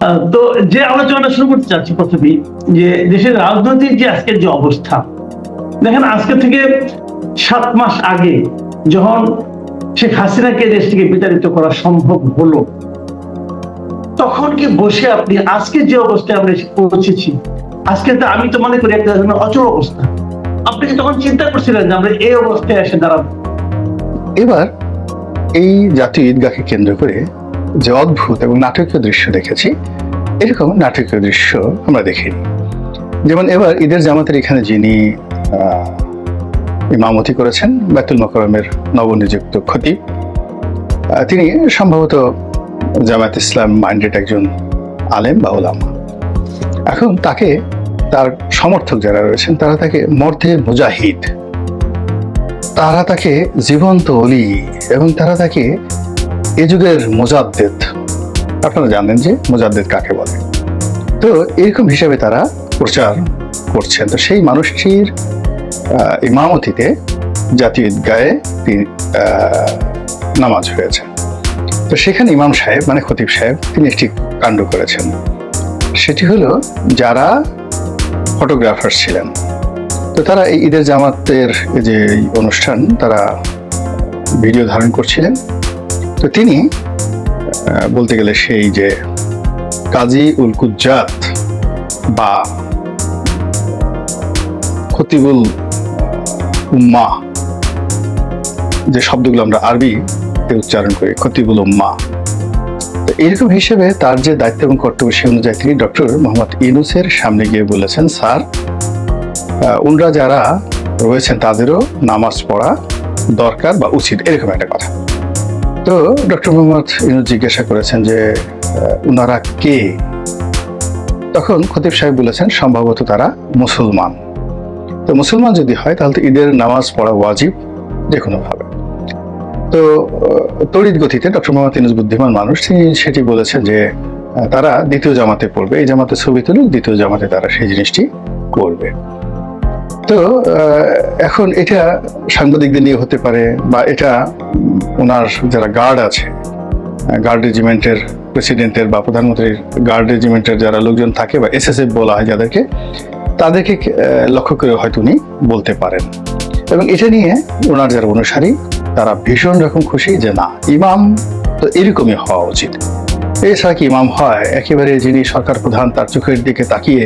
তো যে আলোচনা শুরু করতে চাচ্ছি প্রথমেই, যে দেশের রাজনৈতিক যে আজকের যে অবস্থা, দেখেন আজকে থেকে 7 মাস আগে যখন শেখ হাসিনাকে দেশ থেকে বিতাড়িত করা সম্ভব হলো, তখন কি বসে আপনি আজকে যে অবস্থায় আমরা এসে পৌঁছেছি, আজকে তো আমি তো মনে করি একটা অচল অবস্থা, আপনি কি তখন চিন্তা করছিলেন যে আমরা এই অবস্থায় এসে দাঁড়াবো? এবার এই জাতীয় ঈদগাহকে কেন্দ্র করে যে অদ্ভুত এবং নাটকীয় দৃশ্য দেখেছি, এরকম নাটকীয় দৃশ্য আমরা দেখিনি। যেমন এবার ঈদের জামাতের এখানে যিনি ইমামতি করেছেন, বাইতুল মোকাররমের নবনিযুক্ত খতিব, তিনি সম্ভবত জামায়াত ইসলাম মাইন্ডেড একজন আলেম বা ওলামা। এখন তাকে, তার সমর্থক যারা রয়েছেন, তারা তাকে মর্দে মুজাহিদ, তারা তাকে জীবন্ত অলি, এবং তারা তাকে এ যুগের মুজাদ্দেদ। আপনারা জানেন যে মুজাদ্দেদ কাকে বলে। তো এরকম হিসেবে তারা প্রচার করছেন। তো সেই মানুষটির ইমামতিতে জাতীয় ঈদগাহে নামাজ হয়েছে। তো সেখানে ইমাম সাহেব মানে খতিব সাহেব তিনি একটি কাণ্ড করেছেন। সেটি হলো, যারা ফটোগ্রাফার ছিলেন, তো তারা এই ঈদের জামাতের যে অনুষ্ঠান তারা ভিডিও ধারণ করছিলেন। তো তিনি বলতে গেলে সেই যে কাজী উল কুজ্জাত বা খতিবুল উম্মা, যে শব্দগুলো আমরা আরবিতে উচ্চারণ করি, খতিবুল উম্মা, তো এরকম হিসেবে তার যে দায়িত্ব এবং কর্তব্য সে অনুযায়ী তিনি ডক্টর মোহাম্মদ ইউনূসের সামনে গিয়ে বলেছেন, স্যার, উনরা যারা রয়েছেন তাদেরও নামাজ পড়া দরকার বা উচিত, এরকম একটা কথা। তো ডক্টর মোহাম্মদ ইউনূস জিজ্ঞাসা করেছেন যে উনারা কে? তখন খতিব সাহেব বলেছেন, সম্ভবত তারা মুসলমান। তো মুসলমান যদি হয় তাহলে তো ঈদের নামাজ পড়া ওয়াজিব যে কোনোভাবে। তো তড়িৎ গতিতে ডক্টর মোহাম্মদ ইউনূস বুদ্ধিমান মানুষ, তিনি সেটি বলেছেন যে তারা দ্বিতীয় জামাতে পড়বে, এই জামাতে ছবি তুলুক, দ্বিতীয় জামাতে তারা সেই জিনিসটি করবে। তো এখন এটা সাংবাদিকদের নিয়ে হতে পারে, বা এটা ওনার যারা গার্ড আছে, গার্ড রেজিমেন্টের প্রেসিডেন্টের বা প্রধানমন্ত্রীর গার্ড রেজিমেন্টের যারা লোকজন থাকে, বা এসএসএফ বলা হয় যাদেরকে, তাদেরকে লক্ষ্য করে হয়তো উনি বলতে পারেন। এবং এটা নিয়ে ওনার যারা অনুসারী তারা ভীষণ রকম খুশি যে না, ইমাম তো এরকমই হওয়া উচিত। এছাড়া কি ইমাম হয়? একেবারে যিনি সরকার প্রধান, তার চোখের দিকে তাকিয়ে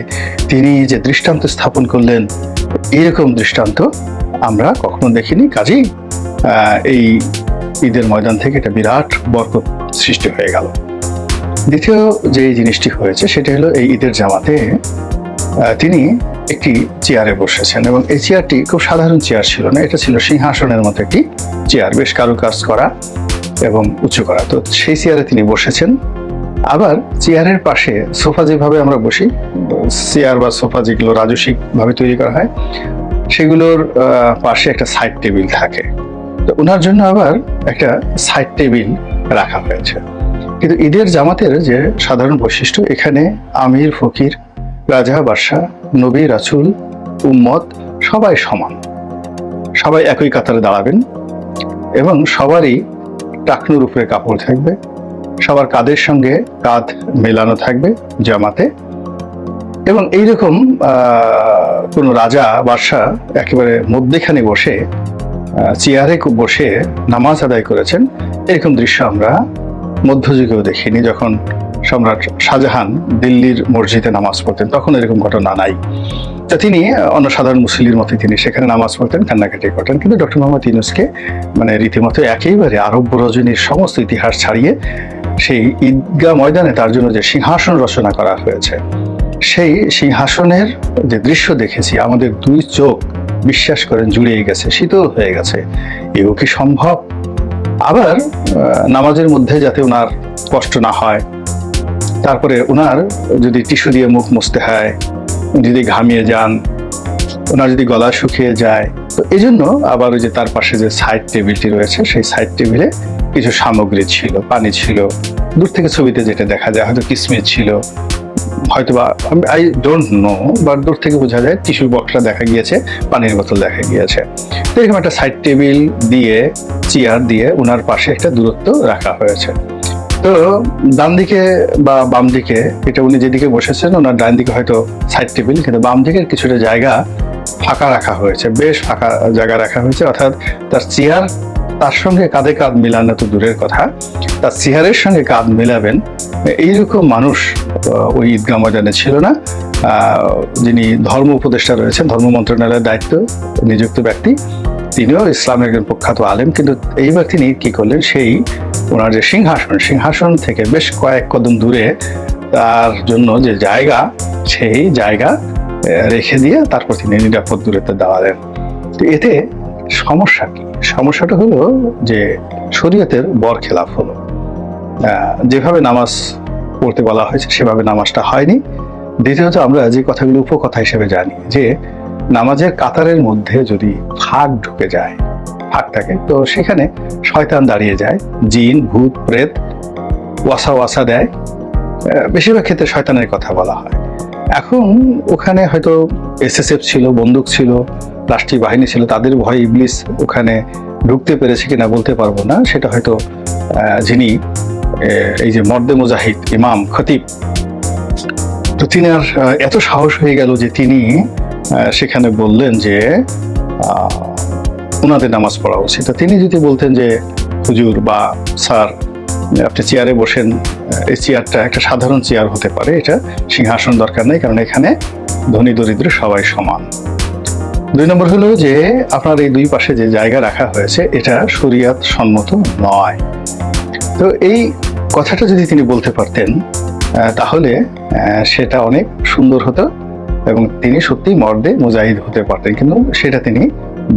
তিনি যে দৃষ্টান্ত স্থাপন করলেন, এরকম দৃষ্টান্ত আমরা কখনো দেখিনি। কাজেই এই ঈদের ময়দান থেকে একটা বিরাট বরকত সৃষ্টি হয়ে গেল। দ্বিতীয় যে জিনিসটি হয়েছে সেটা হলো, এই ঈদের জামাতে তিনি একটি চেয়ারে বসেছেন, এবং এই চেয়ারটি খুব সাধারণ চেয়ার ছিল না, এটা ছিল সিংহাসনের মতো একটি চেয়ার, বেশ কারুকাজ করা এবং উঁচু করা। তো সেই চেয়ারে তিনি বসেছেন। আবার চেয়ারের পাশে সোফা, যেভাবে আমরা বসি, চেয়ার বা সোফা যেগুলো রাজস্বিক ভাবে তৈরি করা হয়, সেগুলোর পাশে একটা সাইড টেবিল থাকে। তো ওনার জন্য আবার একটা সাইড টেবিল রাখা হয়েছে। কিন্তু ঈদের জামাতের যে সাধারণ বৈশিষ্ট্য, এখানে আমির ফকির, রাজা বাদশাহ, নবী রাসূল, উম্মত সবাই সমান, সবাই একই কাতারে দাঁড়াবেন, এবং সবারই টাকনুর উপরে কাপড় থাকবে, সবার কাঁধের সঙ্গে কাঁধ মেলানো থাকবে জামাতে। এবং এইরকম কোনো রাজা বাদশাহ একেবারে মধ্যেখানে বসে চেয়ারে বসে নামাজ আদায় করেছেন, এরকম দৃশ্য আমরা মধ্যযুগেও দেখিনি। যখন সম্রাট শাহজাহান দিল্লির মসজিদে নামাজ পড়তেন, তখন এরকম ঘটনা নাই। তা তিনি অন্য সাধারণ মুসল্লির মতো তিনি সেখানে নামাজ পড়তেন, কান্নাকাটি করতেন। কিন্তু ডক্টর মোহাম্মদ ইউনূসকে মানে রীতিমতো একেবারে আরব রজনীর সমস্ত ইতিহাস ছাড়িয়ে সেই ঈদগাহ ময়দানে তার জন্য যে সিংহাসন রচনা করা হয়েছে, সেই সিংহাসনের যে দৃশ্য দেখেছি, আমাদের দুই চোখ বিশ্বাস করেন জুড়িয়ে গেছে, শীতল হয়ে গেছে। এও কি সম্ভব? আবার নামাজের মধ্যে যাতে ওনার কষ্ট না হয়, তারপরে ওনার যদি টিস্যু দিয়ে মুখ মুছতে হয়, যদি ঘামিয়ে যান, ওনার যদি গলা শুকিয়ে যায়, তো এই জন্য আবার ওই যে তার পাশে যে সাইড টেবিলটি রয়েছে, সেই সাইড টেবিলে কিছু সামগ্রী ছিল, পানি ছিল, দূর থেকে ছবিতে যেটা দেখা যায় হয়তো কিসমিস ছিল, হয়তো বা আই ডোন্ট নো, বা দূর থেকে বোঝা যায় টিস্যু বক্সটা দেখা গিয়েছে, পানির বোতল দেখা গিয়েছে। তো এরকম একটা সাইড টেবিল দিয়ে, চেয়ার দিয়ে ওনার পাশে একটা দূরত্ব রাখা হয়েছে। তো ডান দিকে বা বাম দিকে, এটা উনি যেদিকে বসেছেন ওনার ডান দিকে হয়তো সাইড টেবিল, কিন্তু বাম দিকের কিছুটা জায়গা ফাঁকা রাখা হয়েছে, বেশ ফাঁকা জায়গা রাখা হয়েছে, অর্থাৎ তার চেয়ার তার সঙ্গে কাঁধে কাঁধ মিলানো তো দূরের কথা, তার চেয়ারের সঙ্গে কাঁধ মিলাবেন এইরকম মানুষ ওই ঈদগাহ ময়দানে ছিল না। যিনি ধর্ম উপদেষ্টা রয়েছেন, ধর্ম মন্ত্রণালয়ের দায়িত্ব নিযুক্ত ব্যক্তি, তিনিও ইসলামের একজন প্রখ্যাত আলেম, কিন্তু এইবার তিনি কি করলেন, সেই ওনার যে সিংহাসন থেকে বেশ কয়েক কদম দূরে তার জন্য যে জায়গা, সেই জায়গা রেখে দিয়ে তারপর তিনি নিরাপদ দূরত্বে দাঁড়ালেন। তো এতে সমস্যা কি? সমস্যাটা হলো যে শরীয়তের বরখেলাপ হলো। যেভাবে নামাজ পড়তে বলা হয়েছে সেভাবে নামাজটা হয়নি। দ্বিতীয়ত আমরা যে কথাগুলো উপকথা হিসেবে জানি যে নামাজের কাতারের মধ্যে যদি ফাঁক ঢুকে যায়, ফাঁক থাকে, তো সেখানে শয়তান দাঁড়িয়ে যায়, জিন ভূত প্রেত ওয়াসা দেয়, বেশিরভাগ ক্ষেত্রে শয়তানের কথা বলা হয়। এখন ওখানে হয়তো SSF ছিল, বন্দুক ছিল, রাষ্ট্রীয় বাহিনী ছিল, তাদের ভয়ে ইবলিস ওখানে ঢুকতে পেরেছে কিনা বলতে পারবো না। সেটা হয়তো যিনি এই যে মর্দে মুজাহিদ ইমাম খতিব, তো তিনি আর এত সাহস হয়ে গেল যে তিনি সেখানে বললেন যে ওনাদের নামাজ পড়া উচিত। তো তিনি যদি বলতেন যে হুজুর বা স্যার আপনি চেয়ারে বসেন, এই চেয়ারটা একটা সাধারণ চেয়ার হতে পারে, এটা সিংহাসন দরকার নেই, কারণ এখানে ধনী দরিদ্র সবাই সমান। 2 নম্বর হলো যে আপনার এই দুই পাশে যে জায়গা রাখা হয়েছে এটা শরিয়ত সম্মত নয়। তো এই কথাটা যদি তিনি বলতে পারতেন তাহলে সেটা অনেক সুন্দর হতো এবং তিনি সত্যি মর্দে মুজাহিদ হতে পারতেন, কিন্তু সেটা তিনি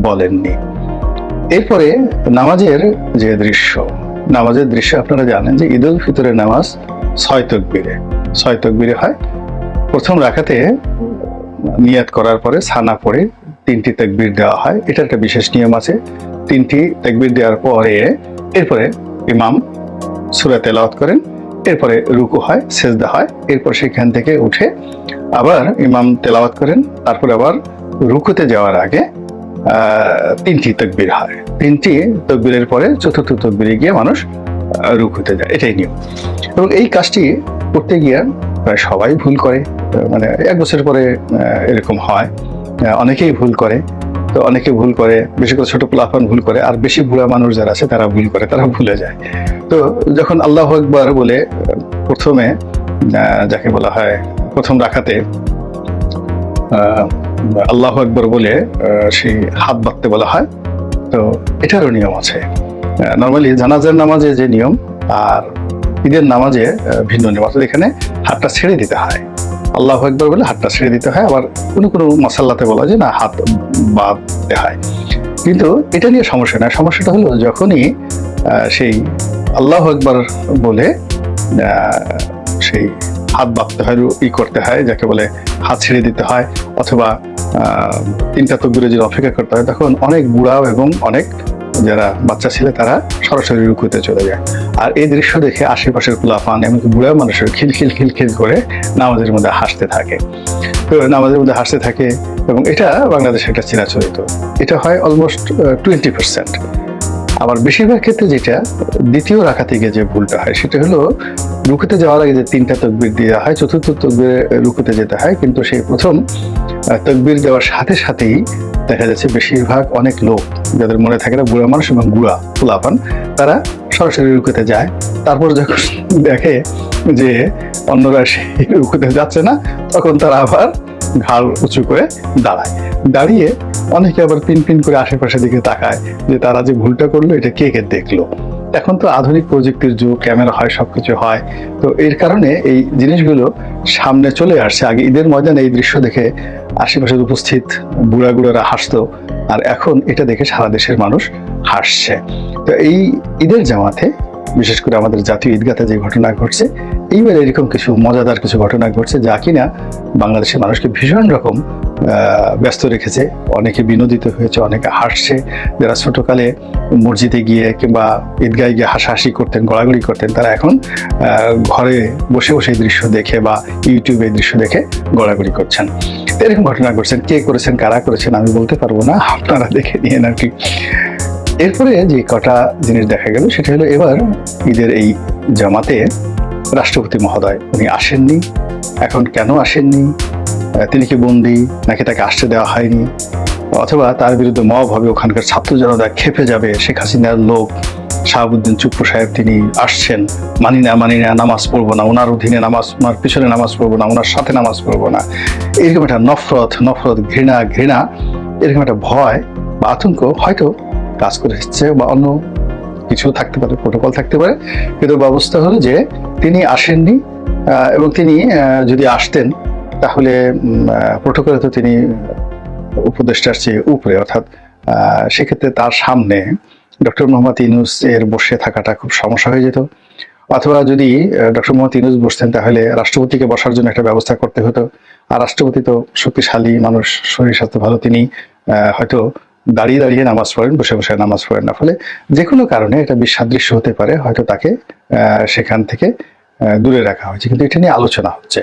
বলেননি। এরপরে নামাজের যে দৃশ্য আপনারা জানেন যে ঈদ উল ফিতরের নামাজ 6 তকবীরে হয়। প্রথম রাকাতে নিয়াত করার পরে সানা পড়ে 3টি তাকবীর দেওয়া হয়। এটা একটা বিশেষ নিয়ম আছে। 3টি তাকবীর দেওয়ার পরে এরপরে ইমাম সূরা তেলাওয়াত করেন, এরপরে রুকু হয়, সেজদা হয়, এরপর সেখান থেকে উঠে আবার ইমাম তেলাওয়াত করেন, তারপর আবার রুকুতে যাওয়ার আগে 3টি তাকবীর হয়। 3টি তাকবীরের পরে 4র্থ তাকবীরে গিয়ে মানুষ রুকুতে যায়, এটাই নিয়ম। এবং এই কাজটি করতে গিয়ে প্রায় সবাই ভুল করে, মানে 1 বছর পরে এরকম হয়, অনেকেই ভুল করে। তো অনেকে ভুল করে, বেশি করে ছোট পোলাপান ভুল করে, আর বেশি বুড়া মানুষ যারা আছে তারা ভুল করে, তারা ভুলে যায়। তো যখন আল্লাহু আকবার বলে প্রথমে যাকে বলা হয় প্রথম রাকাতে আল্লাহু আকবার বলে সেই হাত বাঁধতে বলা হয়, তো এটারও নিয়ম আছে। নর্মালি জানাজার নামাজে যে নিয়ম আর ঈদের নামাজে ভিন্ন নিয়ম, অর্থাৎ এখানে হাতটা ছেড়ে দিতে হয়। আল্লাহু আকবার বলে হাতটা ছেড়ে দিতে হয়, আবার কোনো মাসাল্লাতে বলা যায় না হাত বাঁধতে হয়। কিন্তু এটা নিয়ে সমস্যা না। সমস্যাটা হলো যখনই সেই আল্লাহু আকবার বলে সেই হাত বাঁধতে হয়, করতে হয়, যাকে বলে হাত ছেড়ে দিতে হয়, অথবা 3টা তাকবীরে যদি অপেক্ষা করতে হয়, তখন অনেক বুড়া এবং অনেক যারা বাচ্চা ছিল তারা সরাসরি রুকুতে চলে যায়। আর এই দৃশ্য দেখে আশেপাশের পোলাপান এমনকি বুড়া মানুষের খিলখিল করে নামাজের মধ্যে হাসতে থাকে। তো নামাজের মধ্যে হাসতে থাকে এবং এটা বাংলাদেশে একটা চিরাচরিত, এটা হয় অলমোস্ট 20%। আবার বেশিরভাগ ক্ষেত্রে যেটা দ্বিতীয় রাকাতে গিয়ে যে ভুলটা হয় সেটা হলো রুকুতে যাওয়ার আগে যে 3টা তাকবীর দেওয়া হয়, 4র্থ তাকবীরে রুকুতে যেতে হয়, কিন্তু সেই প্রথম তাকবীর দেওয়ার সাথে সাথেই দেখা যাচ্ছে বেশিরভাগ অনেক লোক যাদের মনে থাকে না, বুড়া মানুষ এবং বুড়া পোলাপান, তারা সরাসরি রুকুতে যায়। তারপর যখন দেখে যে অন্যরা সেই রুকুতে যাচ্ছে না, তখন তারা আবার ঘাড় উঁচু করে দাঁড়িয়ে অনেকে আবার পিন করে আশেপাশের দিকে তাকায় যে তারা যে ভুলটা করলো এটা কে দেখলো। এখন তো আধুনিক প্রযুক্তির যুগ, ক্যামেরা হয়, সবকিছু হয়, তো এর কারণে এই জিনিসগুলো সামনে চলে আসছে। আগে ঈদের ময়দানে এই দৃশ্য দেখে আশেপাশের উপস্থিত বুড়ারা হাসতো, আর এখন এটা দেখে সারা দেশের মানুষ হাসছে। তো এই ঈদের জামাতে বিশেষ করে আমাদের জাতীয় ঈদগাতে যে ঘটনা ঘটছে, এইবার এরকম কিছু মজাদার কিছু ঘটনা ঘটছে যা কিনা বাংলাদেশের মানুষকে ভীষণ রকম ব্যস্ত রেখেছে। অনেকে বিনোদিত হয়েছে, অনেকে হাসছে। যারা ছোটকালে মসজিদে গিয়ে কিংবা ঈদগায় গিয়ে হাসাহাসি করতেন, গড়াগড়ি করতেন, তারা এখন ঘরে বসে এই দৃশ্য দেখে বা ইউটিউবে এই দৃশ্য দেখে গড়াগড়ি করছেন। এরকম ঘটনা ঘটছেন। কে করেছেন, কারা করেছেন আমি বলতে পারবো না, আপনারা দেখে নিয়েন আর কি। এরপরে যে কটা জিনিস দেখা গেল সেটা হলো এবার ঈদের এই জামাতে রাষ্ট্রপতি মহোদয় উনি আসেননি। এখন কেন আসেননি? তিনি কি বন্দী, নাকি তাকে আসতে দেওয়া হয়নি, অথবা তার বিরুদ্ধে মব হবে, ওখানকার ছাত্র জনতা খেপে যাবে, শেখ হাসিনার লোক শাহাবুদ্দিন চুপ্পু সাহেব তিনি আসছেন, মানি না নামাজ পড়বো না, ওনার অধীনে নামাজ, ওনার পিছনে নামাজ পড়বো না, ওনার সাথে নামাজ পড়বো না, এরকম একটা নফরত ঘৃণা এরকম একটা ভয় বা আতঙ্ক হয়তো কাজ করে এসছে, বা অন্য কিছু থাকতে পারে, প্রোটোকল থাকতে পারে। কিন্তু ব্যবস্থা হলো যে তিনি আসেননি, এবং তিনি যদি আসতেন তাহলে প্রোটোকলে তো তিনি উপদেষ্টার চেয়ে উপরে, অর্থাৎ সেক্ষেত্রে তার সামনে ডক্টর মোহাম্মদ ইউনূস এর বসে থাকাটা খুব সমস্যা হয়ে যেত। অথবা যদি ডক্টর মোহাম্মদ ইউনূস বসতেন তাহলে রাষ্ট্রপতিকে বসার জন্য একটা ব্যবস্থা করতে হতো। আর রাষ্ট্রপতি তো শক্তিশালী মানুষ, শরীর স্বাস্থ্য ভালো, তিনি হয়তো দাঁড়িয়ে নামাজ পড়েন, বসে নামাজ পড়েন না। ফলে যে কোনো কারণে এটা বিসাদৃশ্য হতে পারে, হয়তো তাকে সেখান থেকে দূরে রাখা হয়েছে, কিন্তু এটা নিয়ে আলোচনা হচ্ছে।